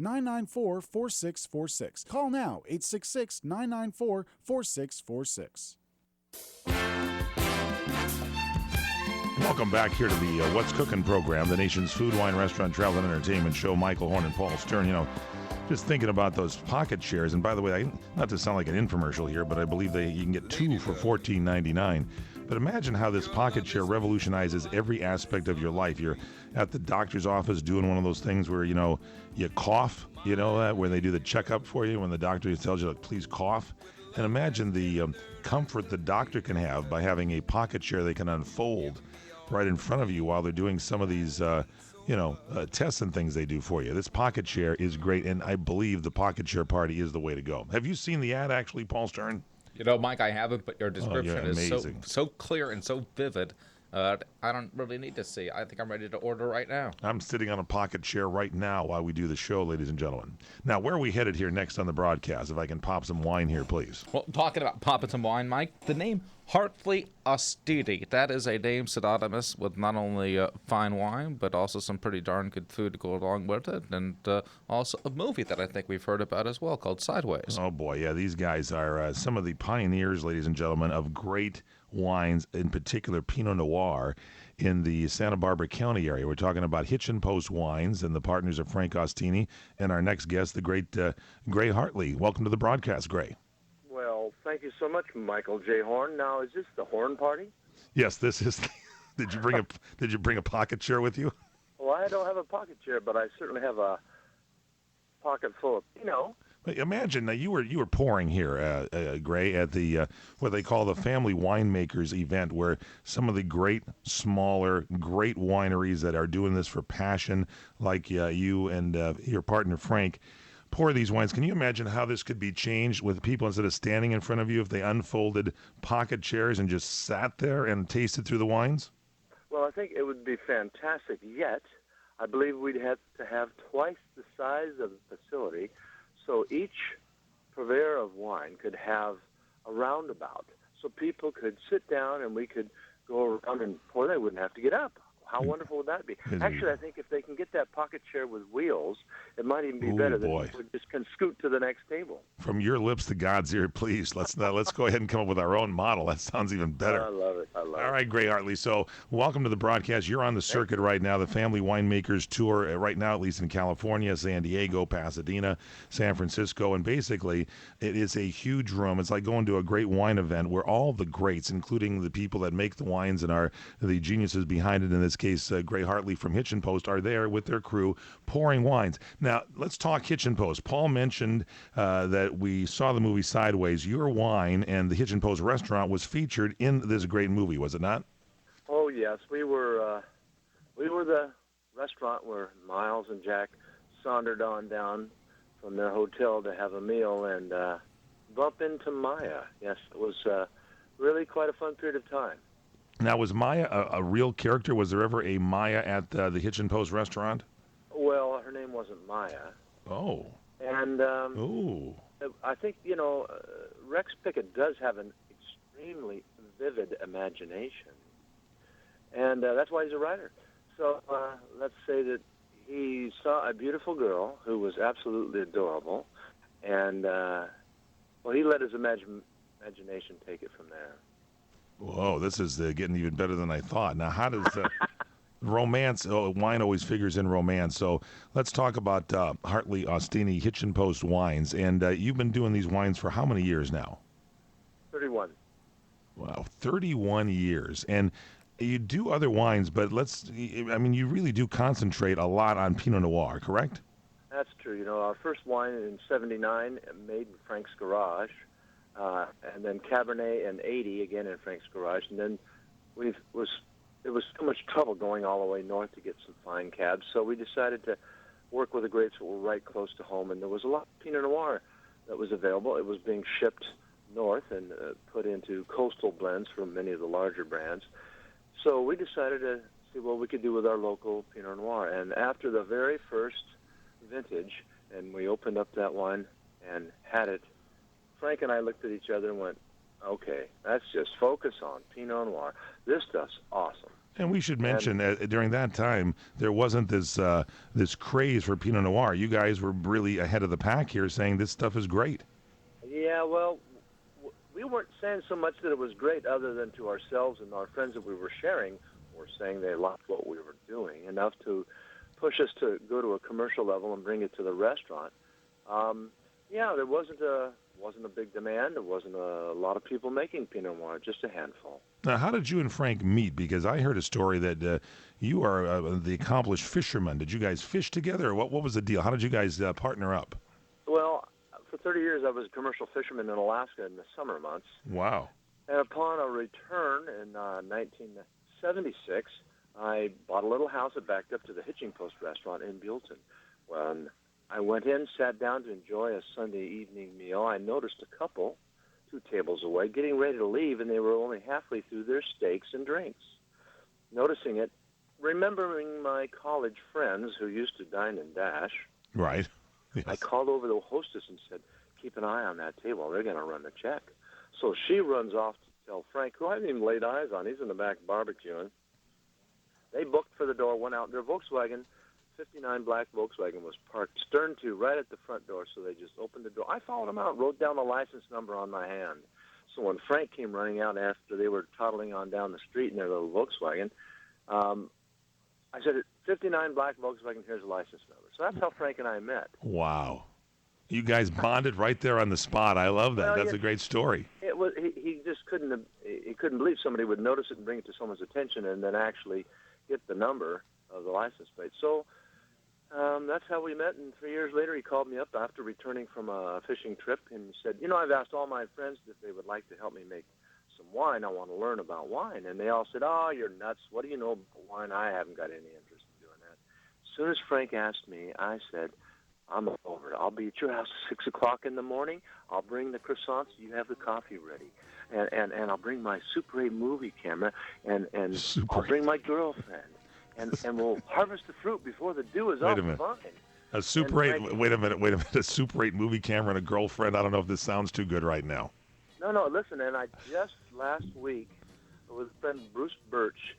866-994-4646. Call now, 866-994-4646. Welcome back here to the What's Cooking program, the nation's food, wine, restaurant, travel, and entertainment show. Michael Horn and Paul Stern. Just thinking about those pocket shares, and by the way, not to sound like an infomercial here, but I believe you can get two for $14.99. But imagine how this pocket share revolutionizes every aspect of your life. You're at the doctor's office doing one of those things where, you cough, where they do the checkup for you when the doctor tells you, like, please cough. And imagine the comfort the doctor can have by having a pocket share they can unfold right in front of you while they're doing some of these tests and things they do for you. This pocket share is great, and I believe the pocket share party is the way to go. Have you seen the ad, actually, Paul Stern? Mike, I haven't, but your description is so clear and so vivid. I don't really need to see. I think I'm ready to order right now. I'm sitting on a pocket chair right now while we do the show, ladies and gentlemen. Now, where are we headed here next on the broadcast? If I can pop some wine here, please. Well, talking about popping some wine, Mike, the name Hartley Ostini, that is a name synonymous with not only fine wine, but also some pretty darn good food to go along with it, and also a movie that I think we've heard about as well called Sideways. Oh, boy, yeah, these guys are some of the pioneers, ladies and gentlemen, of great wines, in particular Pinot Noir, in the Santa Barbara County area. We're talking about Hitchin Post Wines, and the partners are Frank Ostini and our next guest, the great Gray Hartley. Welcome to the broadcast, Gray. Well, thank you so much, Michael J. Horn. Now, is this the Horn Party? Yes, this is. Did you bring a pocket chair with you? Well, I don't have a pocket chair, but I certainly have a pocket full of Pinot. Imagine now you were pouring here, Gray, at the what they call the Family Winemakers event, where some of the great smaller, great wineries that are doing this for passion, like you and your partner Frank, pour these wines. Can you imagine how this could be changed with people, instead of standing in front of you, if they unfolded pocket chairs and just sat there and tasted through the wines? Well, I think it would be fantastic. Yet, I believe we'd have to have twice the size of the facility. So each purveyor of wine could have a roundabout. So people could sit down and we could go around and pour. They wouldn't have to get up. How wonderful would that be? Actually, I think if they can get that pocket chair with wheels, it might even be better than we just can scoot to the next table. From your lips to God's ear, please. Let's go ahead and come up with our own model. That sounds even better. I love it. All right, Gray Hartley. So welcome to the broadcast. You're on the circuit right now, the Family Winemakers Tour, right now, at least in California, San Diego, Pasadena, San Francisco. And basically, it is a huge room. It's like going to a great wine event where all the greats, including the people that make the wines and are the geniuses behind it, in this case, Gray Hartley from Hitchin Post, are there with their crew pouring wines. Now, let's talk Hitchin Post. Paul mentioned that we saw the movie Sideways. Your wine and the Hitchin Post restaurant was featured in this great movie, was it not? Oh, yes. We were the restaurant where Miles and Jack sauntered on down from their hotel to have a meal and bump into Maya. Yes, it was really quite a fun period of time. Now, was Maya a real character? Was there ever a Maya at the Hitchin Post restaurant? Well, her name wasn't Maya. Oh. And I think, Rex Pickett does have an extremely vivid imagination. And that's why he's a writer. So let's say that he saw a beautiful girl who was absolutely adorable. And, he let his imagination take it from there. Whoa, this is getting even better than I thought. Now, how does romance, wine always figures in romance. So let's talk about Hartley Ostini Hitchin Post Wines. And you've been doing these wines for how many years now? 31. Wow, 31 years. And you do other wines, but you really do concentrate a lot on Pinot Noir, correct? That's true. Our first wine in 79 made in Frank's Garage. And then Cabernet in 80, again in Frank's Garage. And then it was too much trouble going all the way north to get some fine cabs, so we decided to work with the grapes that were right close to home. And there was a lot of Pinot Noir that was available. It was being shipped north and put into coastal blends from many of the larger brands. So we decided to see what we could do with our local Pinot Noir. And after the very first vintage, and we opened up that wine and had it, Frank and I looked at each other and went, okay, let's just focus on Pinot Noir. This stuff's awesome. And we should mention during that time there wasn't this craze for Pinot Noir. You guys were really ahead of the pack here, saying this stuff is great. Yeah, well, we weren't saying so much that it was great, other than to ourselves and our friends that we were sharing were saying they liked what we were doing enough to push us to go to a commercial level and bring it to the restaurant. Yeah, there wasn't a big demand. There wasn't a lot of people making Pinot Noir, just a handful. Now, how did you and Frank meet? Because I heard a story that you are the accomplished fisherman. Did you guys fish together, or what was the deal? How did you guys partner up? Well, for 30 years I was a commercial fisherman in Alaska in the summer months. Wow. And upon a return in 1976, I bought a little house that backed up to the Hitching Post restaurant in Buellton. When I went in, sat down to enjoy a Sunday evening meal, I noticed a couple 2 tables away getting ready to leave, and they were only halfway through their steaks and drinks. Noticing it, remembering my college friends who used to dine and dash, Right. Yes. I called over the hostess and said, keep an eye on that table. They're going to run the check. So she runs off to tell Frank, who I haven't even laid eyes on. He's in the back barbecuing. They booked for the door, went out. Their Volkswagen, 59 black Volkswagen, was parked stern to right at the front door, so they just opened the door. I followed them out, wrote down the license number on my hand. So when Frank came running out after they were toddling on down the street in their little Volkswagen, I said, 59 black Volkswagen, here's the license number. So that's how Frank and I met. Wow. You guys bonded right there on the spot. I love that. Well, That's yeah. a great story. It was he just couldn't believe somebody would notice it and bring it to someone's attention and then actually get the number of the license plate. So that's how we met. And 3 years later, he called me up after returning from a fishing trip and said, I've asked all my friends if they would like to help me make some wine. I want to learn about wine. And they all said, oh, you're nuts. What do you know about wine? I haven't got any interest in doing that. As soon as Frank asked me, I said, I'm over it. I'll be at your house at 6 o'clock in the morning. I'll bring the croissants. You have the coffee ready. And I'll bring my Super 8 movie camera, and I'll bring my girlfriend. And we'll harvest the fruit before the dew is off the vine. A Super 8, wait a minute. A Super 8 movie camera and a girlfriend. I don't know if this sounds too good right now. No, listen, and I just last week, with friend Bruce Birch,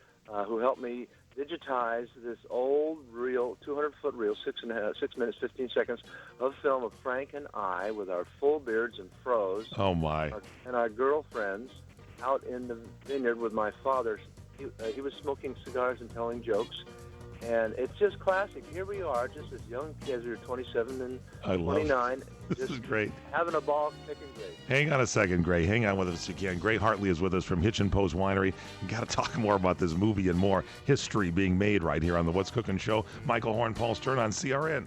who helped me digitize this old reel, 200-foot reel, 6 minutes, 15 seconds of film of Frank and I with our full beards and froze. Oh, my. And our girlfriends out in the vineyard with my father. He was smoking cigars and telling jokes. And it's just classic. Here we are, just as young kids. We were 27 and 29. This is great. Having a ball, picking grapes. Hang on a second, Gray. Hang on with us again. Gray Hartley is with us from Hitchin Post Winery. We got to talk more about this movie and more history being made right here on the What's Cooking Show. Michael Horn, Paul Stern on CRN.